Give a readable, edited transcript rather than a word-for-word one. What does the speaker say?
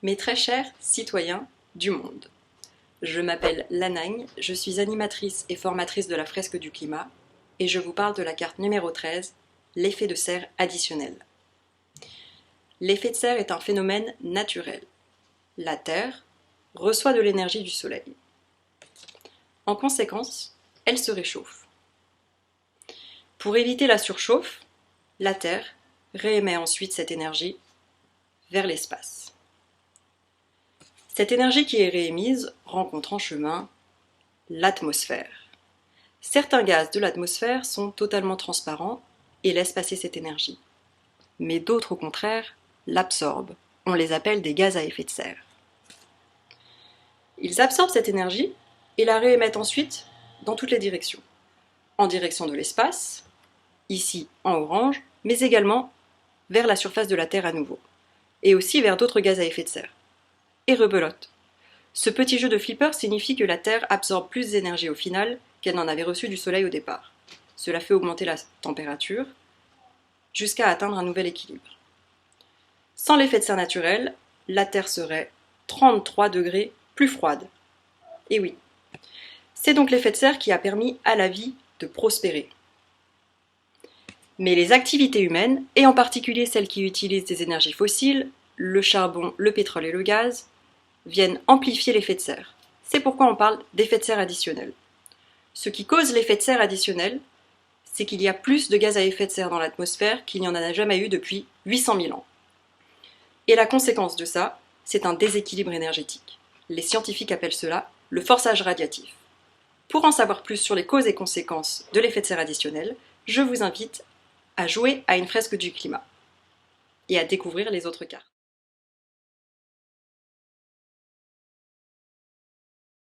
Mes très chers citoyens du monde, je m'appelle Lanagne, je suis animatrice et formatrice de la fresque du climat et je vous parle de la carte numéro 13, l'effet de serre additionnel. L'effet de serre est un phénomène naturel. La Terre reçoit de l'énergie du Soleil. En conséquence, elle se réchauffe. Pour éviter la surchauffe, la Terre réémet ensuite cette énergie vers l'espace. Cette énergie qui est réémise rencontre en chemin l'atmosphère. Certains gaz de l'atmosphère sont totalement transparents et laissent passer cette énergie. Mais d'autres, au contraire, l'absorbent. On les appelle des gaz à effet de serre. Ils absorbent cette énergie et la réémettent ensuite dans toutes les directions. En direction de l'espace, ici en orange, mais également vers la surface de la Terre à nouveau. Et aussi vers d'autres gaz à effet de serre. Et rebelote. Ce petit jeu de flipper signifie que la Terre absorbe plus d'énergie au final qu'elle n'en avait reçu du Soleil au départ. Cela fait augmenter la température jusqu'à atteindre un nouvel équilibre. Sans l'effet de serre naturel, la Terre serait 33 degrés plus froide. Et oui, c'est donc l'effet de serre qui a permis à la vie de prospérer. Mais les activités humaines, et en particulier celles qui utilisent des énergies fossiles, le charbon, le pétrole et le gaz, viennent amplifier l'effet de serre. C'est pourquoi on parle d'effet de serre additionnel. Ce qui cause l'effet de serre additionnel, c'est qu'il y a plus de gaz à effet de serre dans l'atmosphère qu'il n'y en a jamais eu depuis 800 000 ans. Et la conséquence de ça, c'est un déséquilibre énergétique. Les scientifiques appellent cela le forçage radiatif. Pour en savoir plus sur les causes et conséquences de l'effet de serre additionnel, je vous invite à jouer à une fresque du climat et à découvrir les autres cartes.